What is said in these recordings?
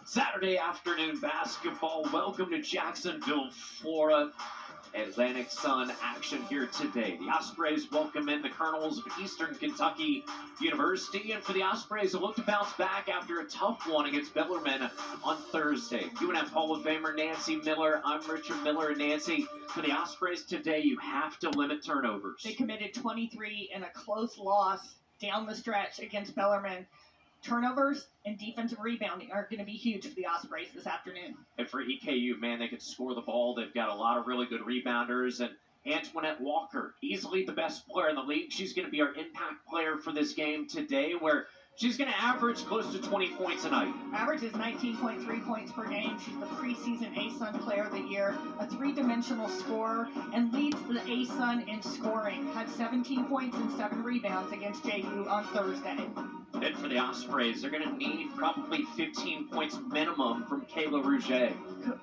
Saturday afternoon basketball. Welcome to Jacksonville, Florida. Atlantic Sun action here today. The Ospreys welcome in the Colonels of Eastern Kentucky University. And for the Ospreys, a look to bounce back after a tough one against Bellarmine on Thursday. UNF Hall of Famer Nancy Miller. I'm Richard Miller. And Nancy, for the Ospreys today, you have to limit turnovers. They committed 23 in a close loss down the stretch against Bellarmine. Turnovers and defensive rebounding are going to be huge for the Ospreys this afternoon. And for EKU, man, they can score the ball. They've got a lot of really good rebounders. And Antoinette Walker, easily the best player in the league. She's going to be our impact player for this game today, where she's going to average close to 20 points a night. Averages 19.3 points per game. She's the preseason ASUN Player of the Year, a three-dimensional scorer, and leads the ASUN in scoring. Had 17 points and 7 rebounds against JU on Thursday. And for the Ospreys, they're going to need probably 15 points minimum from Kayla Rouget.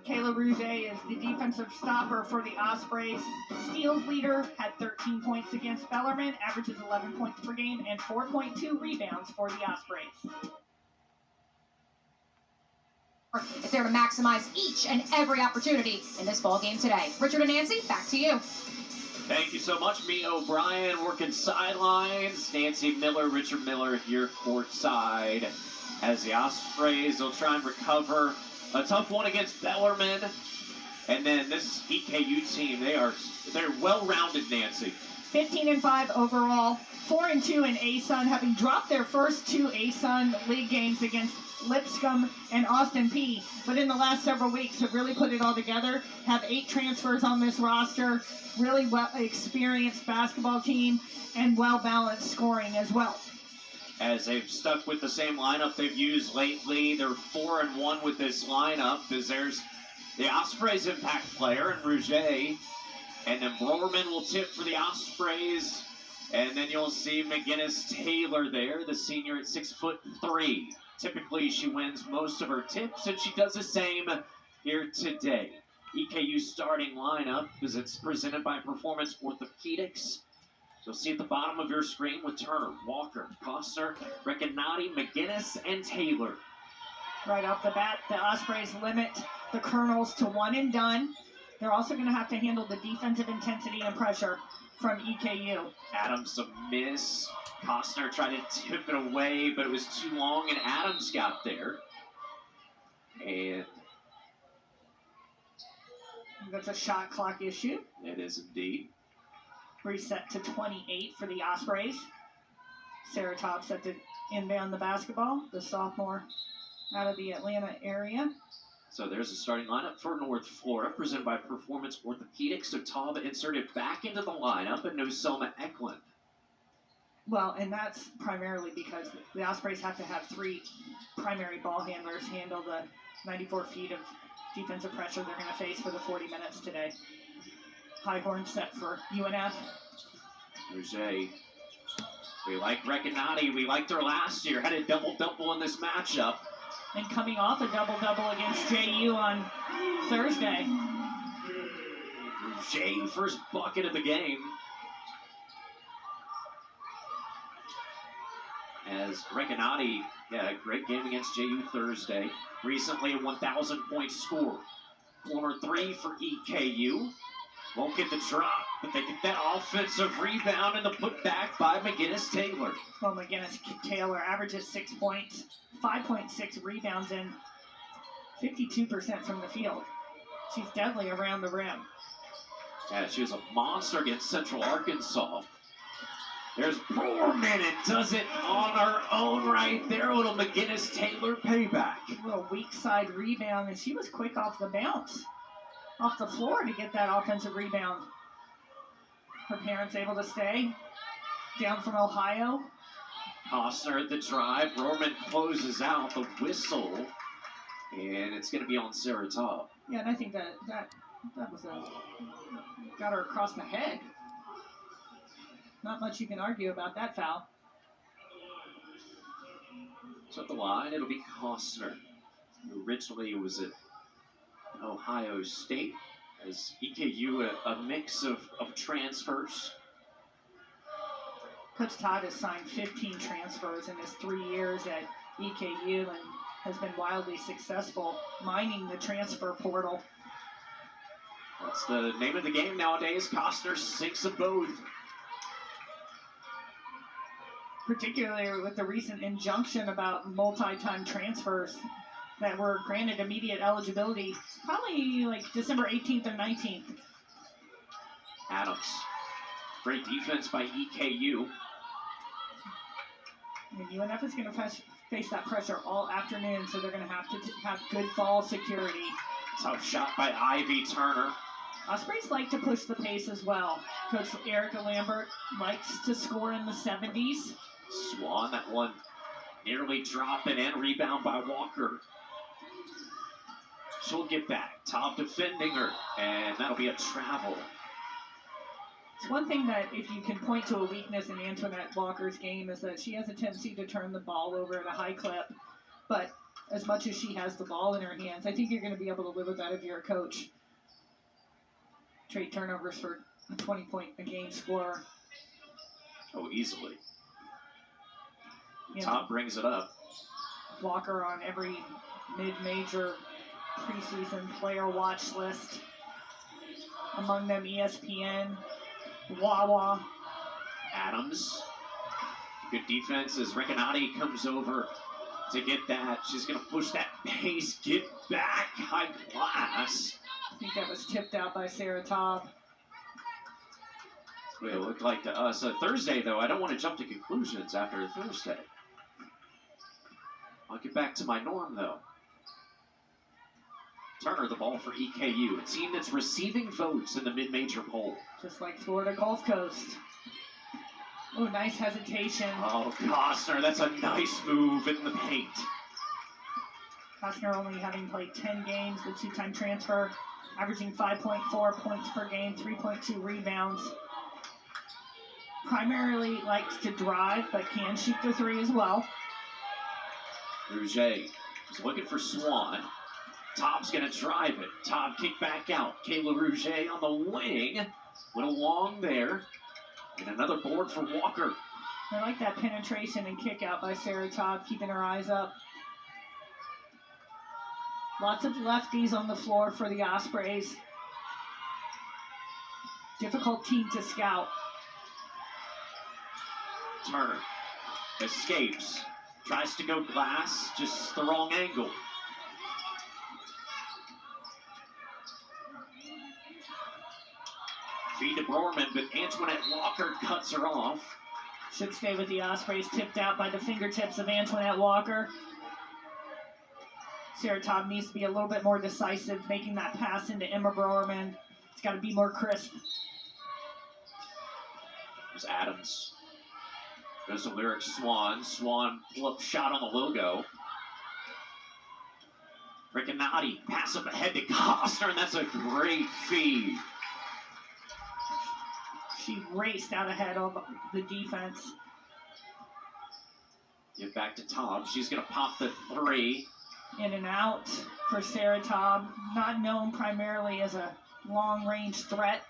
Kayla Rouget is the defensive stopper for the Ospreys. Steals leader, had 13 points against Bellarmine, averages 11 points per game, and 4.2 rebounds for the Ospreys. If they're to maximize each and every opportunity in this ball game today. Richard and Nancy, back to you. Thank you so much. Me, O'Brien, working sidelines. Nancy Miller, Richard Miller here courtside. As the Ospreys will try and recover a tough one against Bellarmine. And then this EKU team, they're well-rounded, Nancy. 15-5 overall, 4-2 in ASUN, having dropped their first 2 ASUN league games against Lipscomb and Austin Peay. But in the last several weeks have really put it all together. Have 8 transfers on this roster. Really well experienced basketball team and well-balanced scoring as well. As they've stuck with the same lineup they've used lately, they're 4-1 with this lineup. As there's the Ospreys impact player and Rouget, and then Brorman will tip for the Ospreys, and then you'll see McGinnis Taylor there, the senior at 6'3". Typically, she wins most of her tips, and she does the same here today. EKU starting lineup, as it's presented by Performance Orthopedics. You'll see at the bottom of your screen with Turner, Walker, Costner, Recanati, McGinnis, and Taylor. Right off the bat, the Ospreys limit the Colonels to 1 and done. They're also going to have to handle the defensive intensity and pressure from EKU. Adams a miss. Costner tried to tip it away, but it was too long, and Adams got there. And that's a shot clock issue. It is indeed. Reset to 28 for the Ospreys. Sarah Top set to inbound the basketball, the sophomore out of the Atlanta area. So there's a starting lineup for North Florida, presented by Performance Orthopedics. So Taub inserted back into the lineup, and no Selma Eklund. Well, and that's primarily because the Ospreys have to have 3 primary ball handlers handle the 94 feet of defensive pressure they're going to face for the 40 minutes today. High horn set for UNF. Rouget. We like Recanati. We liked her last year. Had a double-double in this matchup. And coming off a double-double against JU on Thursday. Rouget, first bucket of the game. As Recanati, a great game against JU Thursday. Recently a 1,000-point score. Corner 3 for EKU. Won't get the drop, but they get that offensive rebound and the putback by McGinnis Taylor. Well, McGinnis Taylor averages 6 points, 5.6 rebounds, and 52% from the field. She's deadly around the rim. Yeah, she was a monster against Central Arkansas. There's Brorman and does it on her own right there. A little McGinnis Taylor payback. A little weak side rebound, and she was quick off the bounce, off the floor to get that offensive rebound. Her parents able to stay. Down from Ohio. Costner at the drive. Brorman closes out the whistle, and it's going to be on Sarah Taub. Yeah, and I think that was got her across the head. Not much you can argue about that foul. So at the line, it'll be Costner. Originally, it was at Ohio State, as EKU a mix of transfers. Coach Todd has signed 15 transfers in his 3 years at EKU, and has been wildly successful mining the transfer portal. That's the name of the game nowadays. Costner sinks them both. Particularly with the recent injunction about multi-time transfers that were granted immediate eligibility, probably like December 18th or 19th. Adams. Great defense by EKU. And UNF is going to face that pressure all afternoon, so they're going to have good ball security. Tough shot by Ivy Turner. Ospreys like to push the pace as well. Coach Erica Lambert likes to score in the 70s. Swan, that one nearly dropping in. Rebound by Walker. She'll get back. Top defending her, and that'll be a travel. It's one thing that if you can point to a weakness in Antoinette Walker's game is that she has a tendency to turn the ball over at a high clip. But as much as she has the ball in her hands, I think you're going to be able to live with that if you're a coach. Trade turnovers for a 20-point-a-game scorer. Oh, easily. Top brings it up. Walker on every mid-major preseason player watch list. Among them, ESPN, Wawa. Adams. Good defense as Recanati comes over to get that. She's going to push that pace, get back, high glass. I think that was tipped out by Sarah Taub. That's what it looked like to us. Thursday, though, I don't want to jump to conclusions after Thursday. I'll get back to my norm, though. Turner, the ball for EKU, a team that's receiving votes in the mid-major poll. Just like Florida Gulf Coast. Oh, nice hesitation. Oh, Costner, that's a nice move in the paint. Costner only having played 10 games, the two-time transfer, averaging 5.4 points per game, 3.2 rebounds. Primarily likes to drive, but can shoot the three as well. Rouget is looking for Swan. Top's going to drive it. Top kick back out. Kayla Rouget on the wing. Went along there. And another board for Walker. I like that penetration and kick out by Sarah Todd, keeping her eyes up. Lots of lefties on the floor for the Ospreys. Difficult team to scout. Turner escapes. Tries to go glass, just the wrong angle. Feed to Brorman, but Antoinette Walker cuts her off. Should stay with the Ospreys, tipped out by the fingertips of Antoinette Walker. Sarah Todd needs to be a little bit more decisive, making that pass into Emma Brorman. It's got to be more crisp. There's Adams. Goes to Lyric Swan. Swan pull-up shot on the logo. Recanati pass up ahead to Costner, and that's a great feed. She raced out ahead of the defense. Get back to Taub. She's going to pop the three. In and out for Sarah Taub. Not known primarily as a long-range threat.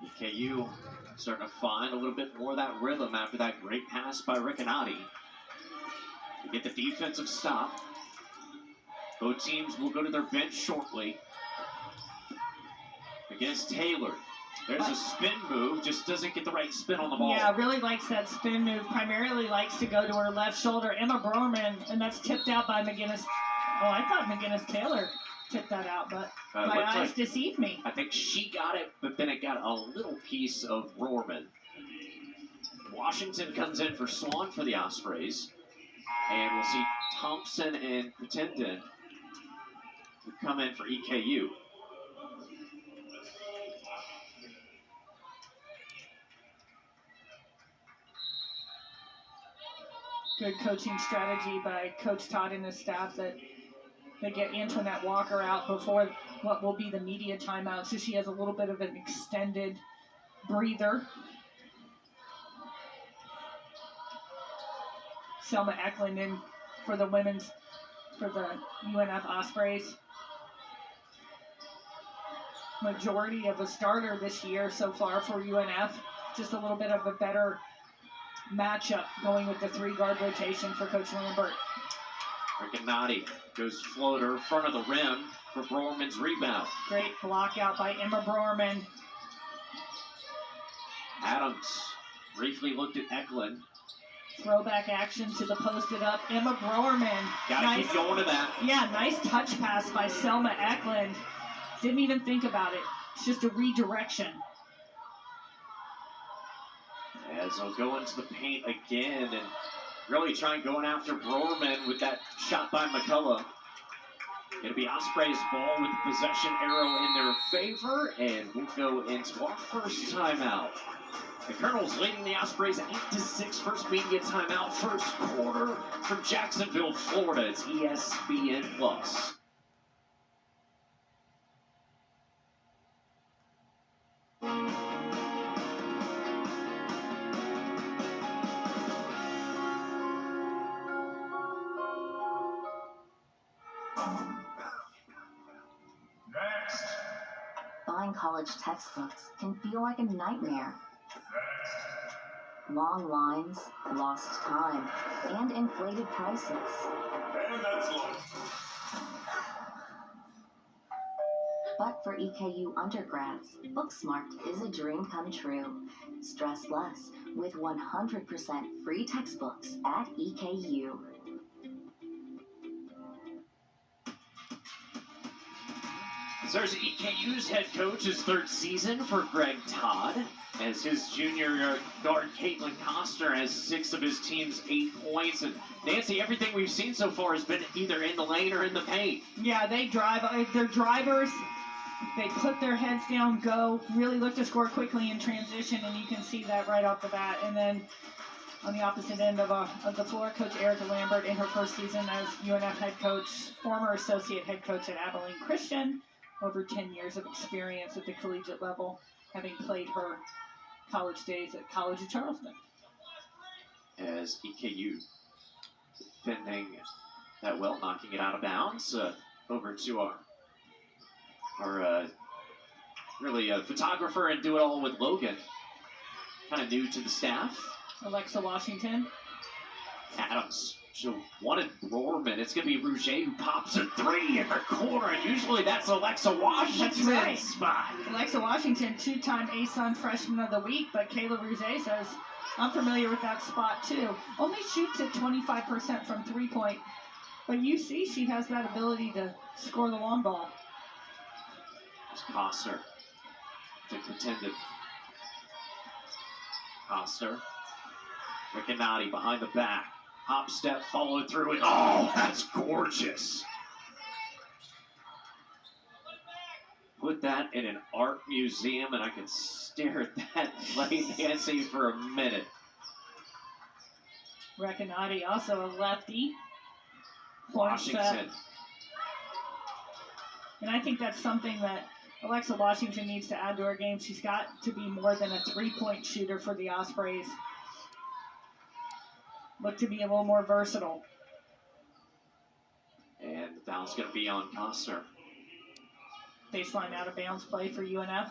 EKU starting to find a little bit more of that rhythm after that great pass by Recanati. To get the defensive stop. Both teams will go to their bench shortly. Against Taylor. There's a spin move, just doesn't get the right spin on the ball. Yeah, really likes that spin move. Primarily likes to go to her left shoulder. Emma Brorman, and that's tipped out by McGinnis. Oh, I thought McGinnis Taylor tipped that out, but my eyes deceived me. I think she got it, but then it got a little piece of Brorman. Washington comes in for Swan for the Ospreys. And we'll see Thompson and Pretendon who come in for EKU. Good coaching strategy by Coach Todd and his staff that they get Antoinette Walker out before what will be the media timeout, so she has a little bit of an extended breather. Selma Eklund in for the UNF Ospreys. Majority of a starter this year so far for UNF. Just a little bit of a better matchup going with the 3-guard rotation for Coach Lambert. Recanati goes floater, front of the rim for Brorman's rebound. Great block out by Emma Brorman. Adams briefly looked at Eklund. Throwback action to the posted up Emma Brorman. Gotta keep going to that. Yeah, nice touch pass by Selma Eklund. Didn't even think about it. It's just a redirection. As they'll go into the paint again and really trying going after Brorman with that shot by McCullough. It'll be Osprey's ball with the possession arrow in their favor, and we'll go into our first timeout. The Colonels leading the Ospreys 8-6. First media timeout, first quarter from Jacksonville, Florida. It's ESPN Plus. Next. Buying college textbooks can feel like a nightmare. Next. Long lines, lost time, and inflated prices. And that's lunch. But for EKU undergrads, Booksmart is a dream come true. Stress less with 100% free textbooks at EKU. There's EKU's head coach, his third season for Greg Todd, as his junior guard Caitlin Coster has 6 of his team's 8 points. And Nancy, everything we've seen so far has been either in the lane or in the paint. Yeah, they drive. They're drivers. They put their heads down, go, really look to score quickly in transition, and you can see that right off the bat. And then on the opposite end of the floor, Coach Erica Lambert in her first season as UNF head coach, former associate head coach at Abilene Christian, over 10 years of experience at the collegiate level, having played her college days at College of Charleston. As EKU defending that well, knocking it out of bounds. Over to our photographer and do it all with Logan. Kind of new to the staff. Alexa Washington. Adams. She'll wanted Brorman. It's going to be Rouget who pops a 3 in the corner, and usually that's Alexa Washington's That's right. spot. Alexa Washington, 2-time ASUN Freshman of the Week, but Kayla Rouget says, I'm familiar with that spot too. Only shoots at 25% from 3-point, but you see she has that ability to score the long ball. It's Coster to contended. Coster. Recanati behind the back. Hop step, followed through, and oh, that's gorgeous. Put that in an art museum, and I could stare at that late Nancy for a minute. Recanati, also a lefty. Washington. And I think that's something that Alexa Washington needs to add to her game. She's got to be more than a 3-point shooter for the Ospreys. Look to be a little more versatile. And the foul's going to be on Coster. Baseline out of bounds play for UNF.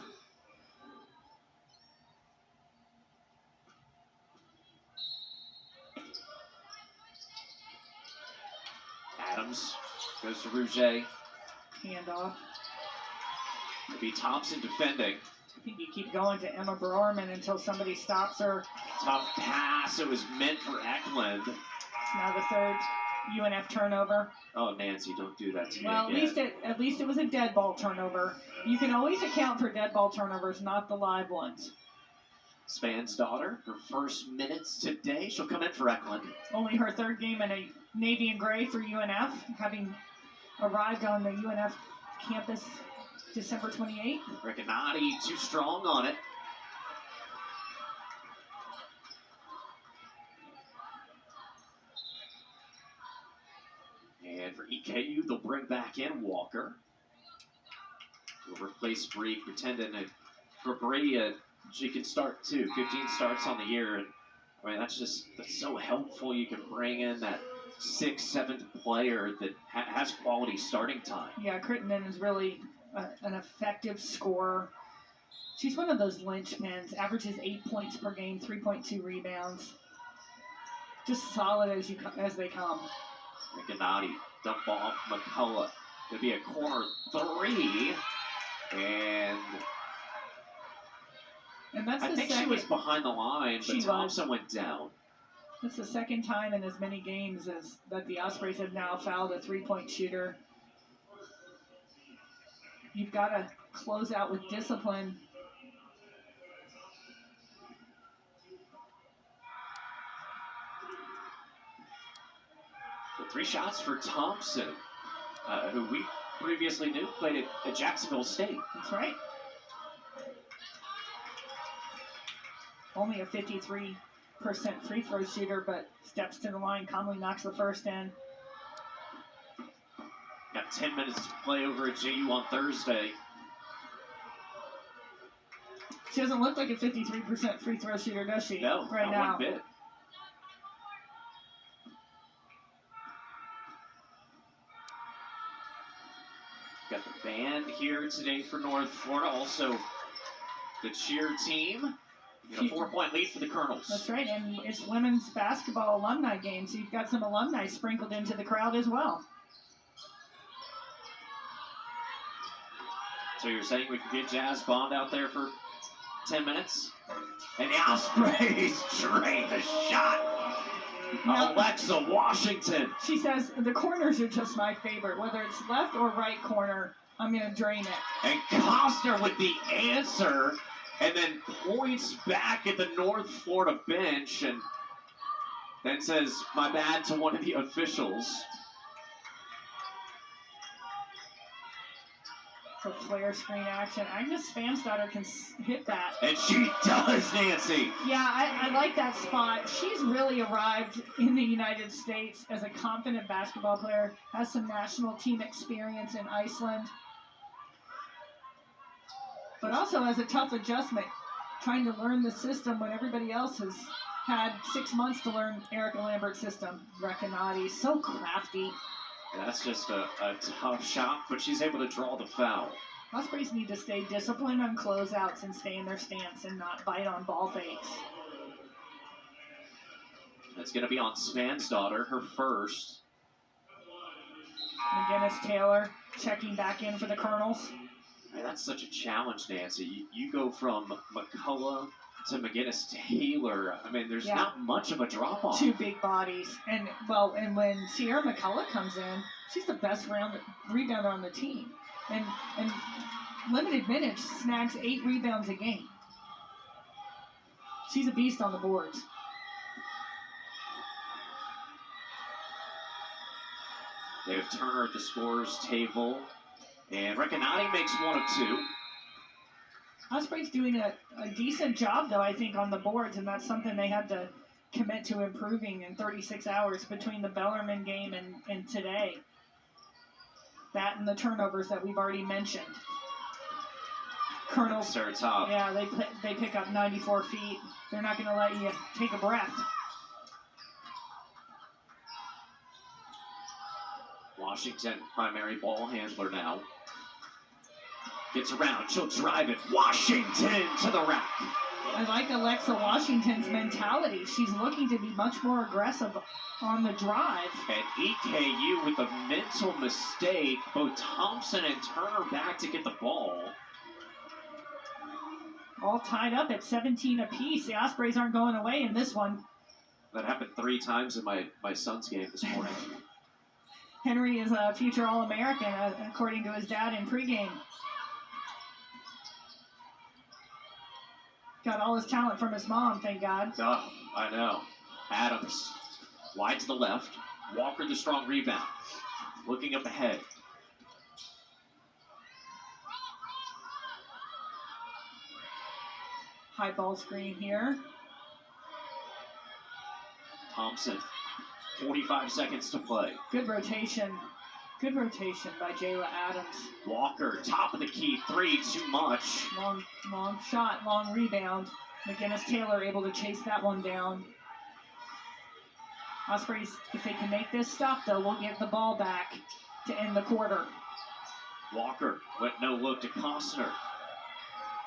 Adams goes to Rouget. Handoff. It'll be Thompson defending. I think you keep going to Emma Brorman until somebody stops her. Tough pass. It was meant for Eklund. It's now the third UNF turnover. Oh, Nancy, don't do that to me Well, again. at least it was a dead ball turnover. You can always account for dead ball turnovers, not the live ones. Span's daughter, her first minutes today. She'll come in for Eklund. Only her third game in a navy and gray for UNF, having arrived on the UNF campus December 28th. Recanati too strong on it. And for EKU, they'll bring back in Walker. We'll replace Bree, pretending that for Bree, she can start too. 15 starts on the year. And I mean, that's so helpful. You can bring in that 6th, 7th player that has quality starting time. Yeah, Crittenden is really an effective scorer. She's one of those linchpins, averages 8 points per game, 3.2 rebounds. just solid as they come. Gennady dump off McCullough. It'll be a corner 3. And that's I the think second. she was behind the line, but She Thompson went down. That's the second time in as many games as that the Ospreys have now fouled a three-point shooter. You've got to close out with discipline. So 3 shots for Thompson, who we previously knew played at Jacksonville State. That's right. Only a 53% free throw shooter, but steps to the line, calmly knocks the first in. Got 10 minutes to play over at JU on Thursday. She doesn't look like a 53% free throw shooter, does she? No, right not now. one bit. Got the band here today for North Florida. Also, the cheer team. A 4-point lead for the Colonels. That's right, and it's women's basketball alumni game, so you've got some alumni sprinkled into the crowd as well. So you're saying we could get Jazz Bond out there for 10 minutes? And the Ospreys drain the shot. Now, Alexa Washington. She says, the corners are just my favorite. Whether it's left or right corner, I'm going to drain it. And Costner with the answer, and then points back at the North Florida bench, and then says, my bad, to one of the officials. So flare screen action. Agnes Spamsdotter can hit that. And she does, Nancy. Yeah, I like that spot. She's really arrived in the United States as a confident basketball player, has some national team experience in Iceland, but also has a tough adjustment, trying to learn the system when everybody else has had 6 months to learn Erica Lambert's system. Recanati, so crafty. That's just a tough shot, but she's able to draw the foul. Ospreys need to stay disciplined on closeouts and stay in their stance and not bite on ball fakes. It's going to be on Spansdaughter, her first. McGinnis Taylor checking back in for the Colonels. Man, that's such a challenge, Nancy. You go from McCullough to McGinnis Taylor. I mean, there's not much of a drop-off. 2 big bodies. And when Sierra McCullough comes in, she's the best rebounder on the team. And limited minutes, snags 8 rebounds a game. She's a beast on the boards. They have Turner at the scorer's table. And Recanati makes 1 of 2. Osprey's doing a decent job, though, I think, on the boards, and that's something they had to commit to improving in 36 hours between the Bellarmine game and today. That and the turnovers that we've already mentioned. Colonels start top. Yeah, they pick up 94 feet. They're not going to let you take a breath. Washington, primary ball handler now. Gets around, she'll drive it. Washington to the rack. I like Alexa Washington's mentality. She's looking to be much more aggressive on the drive. And EKU with a mental mistake. Both Thompson and Turner back to get the ball. All tied up at 17 apiece. The Ospreys aren't going away in this one. That happened 3 times in my son's game this morning. Henry is a future All-American, according to his dad in pregame. Got all his talent from his mom, thank God. Oh, I know. Adams, wide to the left. Walker the strong rebound. Looking up ahead. High ball screen here. Thompson, 45 seconds to play. Good rotation. Good rotation by Jayla Adams. Walker, top of the key, 3, too much. Long shot, long rebound. McGinnis Taylor able to chase that one down. Ospreys, if they can make this stop, though, will get the ball back to end the quarter. Walker went no look to Costner.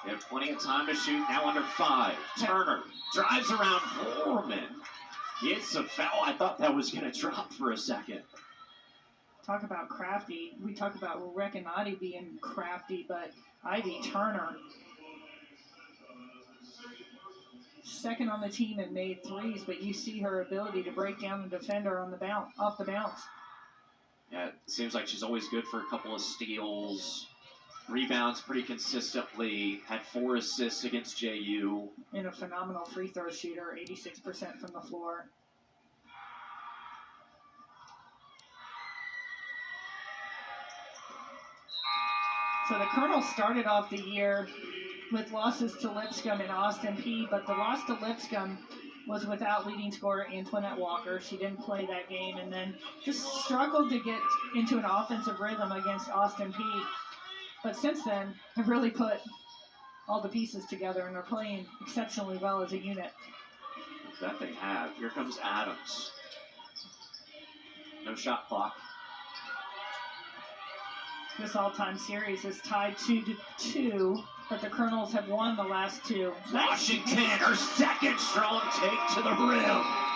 They have plenty of time to shoot, now under 5. Turner drives around Foreman. Gets a foul. I thought that was going to drop for a second. Talk about crafty. We talk about Recanati being crafty, but Ivy Turner, second on the team and made threes, but you see her ability to break down the defender on the bounce, off the bounce. Yeah, it seems like she's always good for a couple of steals. Rebounds pretty consistently. Had 4 assists against JU. And a phenomenal free throw shooter, 86% from the floor. So the Colonels started off the year with losses to Lipscomb and Austin P, but the loss to Lipscomb was without leading scorer Antoinette Walker. She didn't play that game, and then just struggled to get into an offensive rhythm against Austin P. But since then, have really put all the pieces together and are playing exceptionally well as a unit. That they have. Here comes Adams. No shot clock. This all-time series is tied 2-2, but the Colonels have won the last 2. Washington, her second strong take to the rim.